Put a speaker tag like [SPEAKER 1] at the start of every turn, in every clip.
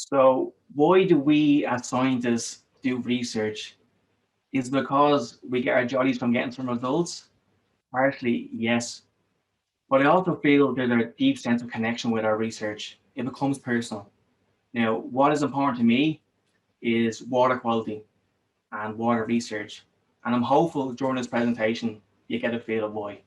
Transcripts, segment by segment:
[SPEAKER 1] So why do we as scientists do research? Is because we get our jollies from getting some results? Partially, yes. But I also feel there's a deep sense of connection with our research. It becomes personal. Now, what is important to me is water quality and water research. And I'm hopeful during this presentation you get a feel of why.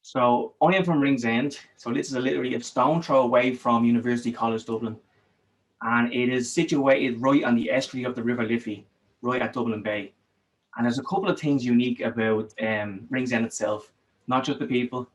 [SPEAKER 1] So I am from Ringsend. So this is literally a stone throw away from University College Dublin. And it is situated right on the estuary of the River Liffey, right at Dublin Bay. And there's a couple of things unique about Ringsend itself, not just the people.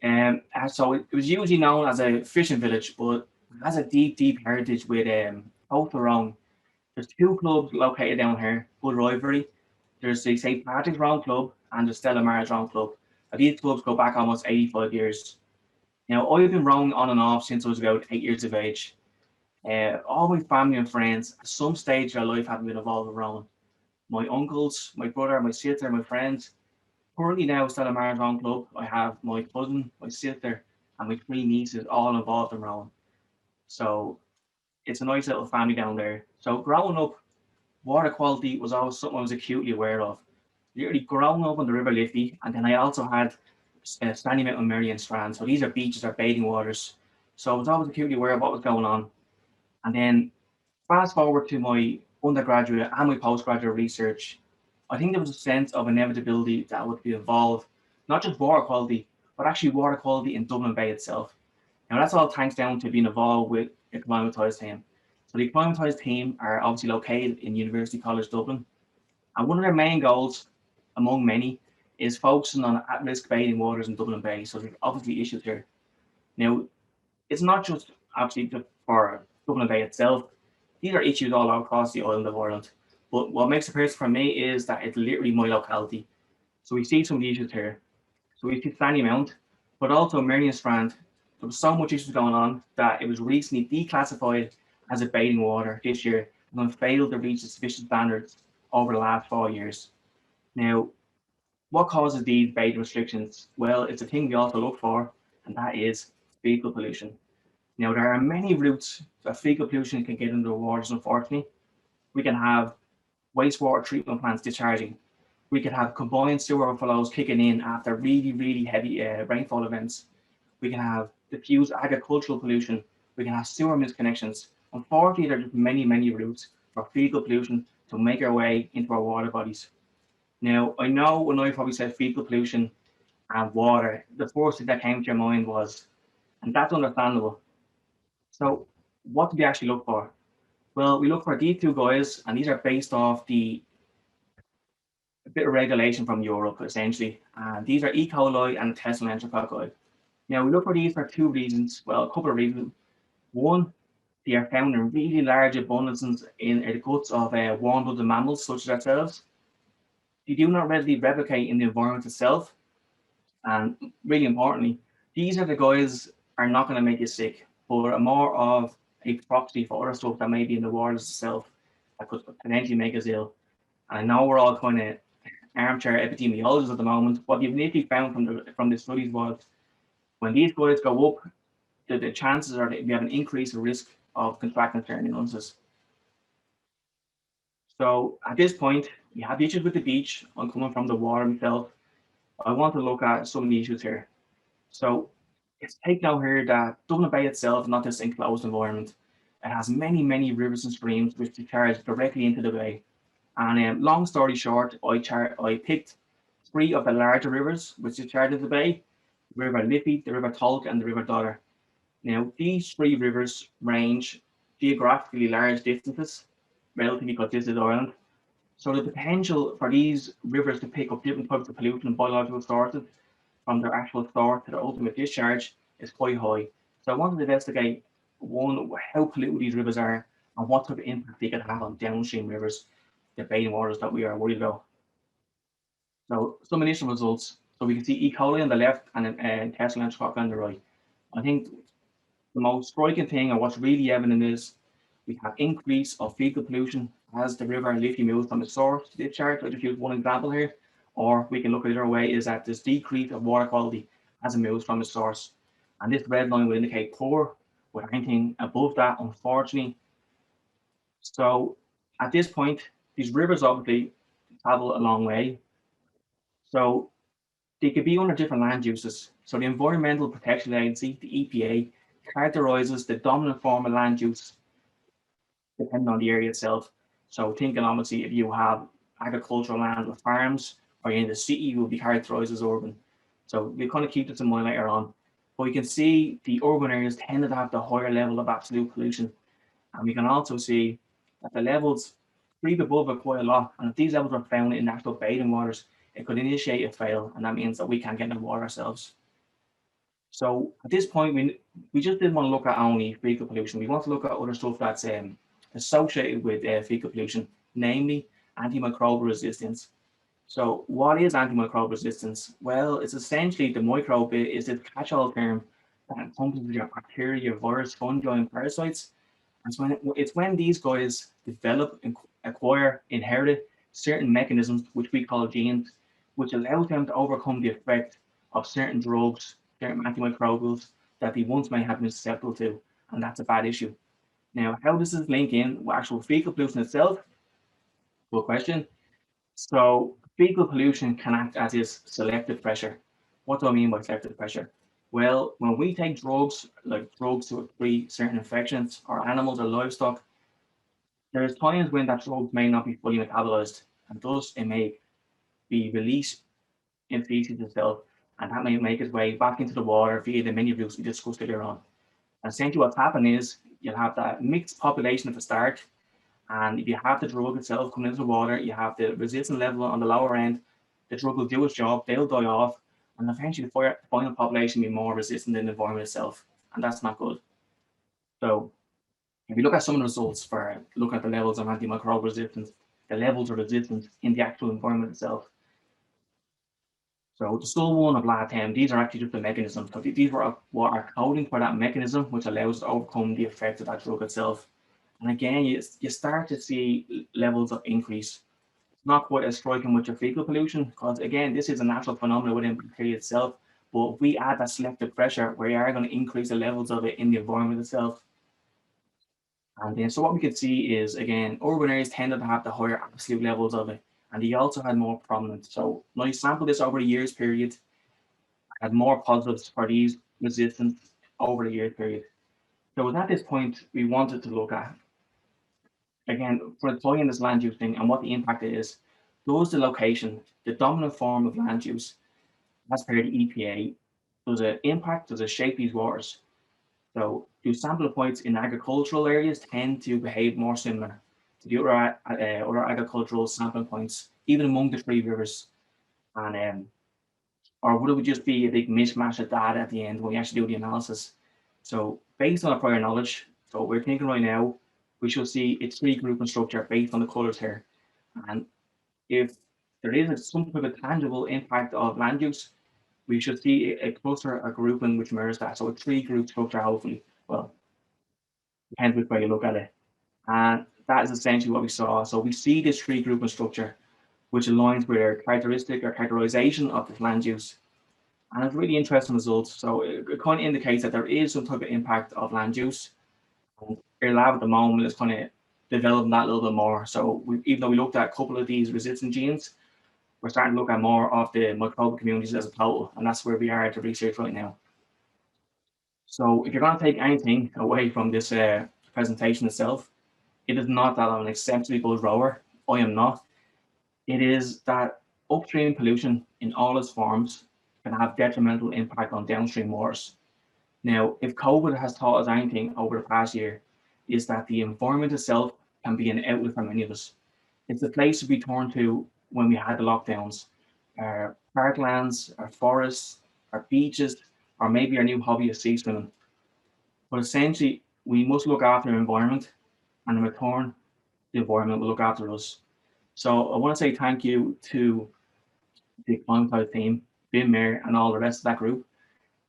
[SPEAKER 1] So it was usually known as a fishing village, but it has a deep, deep heritage with both around. There's two clubs located down here, good rivalry. There's the St. Patrick's Round Club and the Stella Maris Round Club. These clubs go back almost 85 years. Now, I've been rowing on and off since I was about 8 years of age. All my family and friends, at some stage of their life, have been involved with rowing. My uncles, my brother, my sister, my friends. Currently now, still a marathon club. I have my cousin, my sister, and my three nieces all involved in rowing. So it's a nice little family down there. So growing up, water quality was always something I was acutely aware of. Literally growing up on the River Liffey, and then I also had Stanley Mountain, Mary and Strand. So these are beaches or bathing waters. So I was always acutely aware of what was going on. And then fast forward to my undergraduate and my postgraduate research, I think there was a sense of inevitability that would be involved, not just water quality, but actually water quality in Dublin Bay itself. Now that's all thanks down to being involved with a acclimatised team. So the acclimatised team are obviously located in University College Dublin, and one of their main goals, among many, is focusing on at-risk bathing waters in Dublin Bay. So there's obviously issues here. Now it's not just actually just for Dublin Bay itself. These are issues all across the island of Ireland. But what makes it personal for me is that it's literally my locality. So we see some of the issues here. So we see Stanley Mount, but also Marion Strand. There was so much issues going on that it was recently declassified as a bathing water this year and failed to reach the sufficient standards over the last 4 years. Now, what causes these bathing restrictions? Well, it's a thing we also look for, and that is fecal pollution. Now, there are many routes that fecal pollution can get into the waters, unfortunately. We can have wastewater treatment plants discharging. We could have combined sewer overflows kicking in after really, really heavy rainfall events. We can have diffuse agricultural pollution. We can have sewer misconnections. Unfortunately, there are just many, many routes for fecal pollution to make our way into our water bodies. Now, I know when I probably said fecal pollution and water, the first thing that came to your mind was, and that's understandable. So, what do we actually look for? Well, we look for these two guys, and these are based off the a bit of regulation from Europe, essentially. And these are E. coli and intestinal enterococci. Now, we look for these for two reasons. Well, a couple of reasons. One, they are found in really large abundances in the guts of warm-blooded mammals such as ourselves. They do not readily replicate in the environment itself. And really importantly, these are the guys are not going to make you sick, but are more of a proxy for other stuff that may be in the waters itself that could potentially make us ill. And I know we're all kind of armchair epidemiologists at the moment. What you've literally found from the studies was when these guys go up, the chances are that we have an increased risk of contracting certain illnesses. So at this point, we have issues with the beach. I'm coming from the water myself. I want to look at some of the issues here. So it's taken out here that Dublin Bay itself is not this enclosed environment. It has many, many rivers and streams which discharge directly into the bay. And long story short, I picked three of the larger rivers which discharge into the bay: the River Liffey, the River Tolk, and the River Dodder. Now, these three rivers range geographically large distances, relatively because this is Ireland. So the potential for these rivers to pick up different types of pollution and biological sources from their actual source to their ultimate discharge is quite high. So I wanted to investigate one, how polluted these rivers are and what type of impact they could have on downstream rivers, the bathing waters that we are worried about. So some initial results. So we can see E. coli on the left and intestinal enterococci on the right. I think the most striking thing, and what's really evident, is we have increase of fecal pollution as the river Liffey moves from the source to discharge. I just use one example here, or we can look at the other way, is that there's decrease of water quality as it moves from the source. And this red line will indicate poor, with anything above that, unfortunately. So at this point, these rivers obviously travel a long way. So they could be under different land uses. So the Environmental Protection Agency, the EPA, characterizes the dominant form of land use depending on the area itself. So thinking obviously if you have agricultural land with farms or you're in the city, you will be characterized as urban. So we kind of keep this in mind later on. But we can see the urban areas tend to have the higher level of absolute pollution. And we can also see that the levels creep above it quite a lot. And if these levels are found in actual bathing waters, it could initiate a fail. And that means that we can't get in the water ourselves. So at this point, we just didn't want to look at only fecal pollution. We want to look at other stuff that's associated with fecal pollution, namely antimicrobial resistance. So what is antimicrobial resistance? Well, it's essentially the microbe is a catch-all term that encompasses your bacteria, virus, fungi, and parasites. And so it's when these guys develop, acquire, inherit certain mechanisms, which we call genes, which allows them to overcome the effect of certain drugs, certain antimicrobials that they once may have been susceptible to. And that's a bad issue. Now, how does this link in with actual fecal pollution itself? Good question. So fecal pollution can act as is selective pressure. What do I mean by selective pressure? Well, when we take drugs, like drugs to treat certain infections or animals or livestock, there's times when that drug may not be fully metabolized, and thus it may be released in feces itself, and that may make its way back into the water via the many routes we discussed earlier on. And essentially what's happening is you'll have that mixed population at the start, and if you have the drug itself coming into the water, you have the resistance level on the lower end, the drug will do its job, they'll die off, and eventually the final population will be more resistant than the environment itself. And that's not good. So if you look at some of the results for looking at the levels of antimicrobial resistance, the levels of resistance in the actual environment itself. So the still one of LATEM, these are actually just the mechanisms. So these were what are coding for that mechanism, which allows us to overcome the effect of that drug itself. And again, you start to see levels of increase. It's not quite as striking with your fecal pollution, because again, this is a natural phenomenon within bacteria itself. But if we add that selective pressure, we are going to increase the levels of it in the environment itself. And then, so what we could see is, again, urban areas tended to have the higher absolute levels of it, and they also had more prominence. So when I sampled this over the years period, I had more positives for these resistance over the year period. So at this point, we wanted to look at, again, for employing this land use thing and what the impact is. Does the location, the dominant form of land use, as per the EPA, does it impact, does it shape these waters? So do sample points in agricultural areas tend to behave more similar to the other agricultural sampling points, even among the three rivers? And or would it just be a big mishmash of data at the end when we actually do the analysis? So based on our prior knowledge, so we're thinking right now, we should see a three grouping structure based on the colors here. And if there is some type of tangible impact of land use, we should see a cluster, a grouping which mirrors that. So a three group structure, hopefully. Well, depends which way you look at it. And that is essentially what we saw. So we see this tree grouping structure, which aligns with our characteristic or characterization of the land use. And it's really interesting results. So it kind of indicates that there is some type of impact of land use. And our lab at the moment is kind of developing that a little bit more. So even though we looked at a couple of these resistant genes, we're starting to look at more of the microbial communities as a total. And that's where we are to research right now. So if you're going to take anything away from this presentation itself, it is not that I'm an exceptionally good rower. I am not. It is that upstream pollution in all its forms can have detrimental impact on downstream waters. Now, if COVID has taught us anything over the past year, is that the environment itself can be an outlet for many of us. It's the place we turn to when we had the lockdowns. Our parklands, our forests, our beaches, or maybe our new hobby of sea swimming. But essentially, we must look after our environment, and in return, the environment will look after us. So I want to say thank you to the Climate team, Bin Mayer, and all the rest of that group,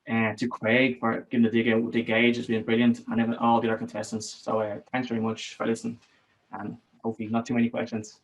[SPEAKER 1] and to Craig for giving the dig gauge. It's been brilliant, and even all the other contestants. So thanks very much for listening, and hopefully not too many questions.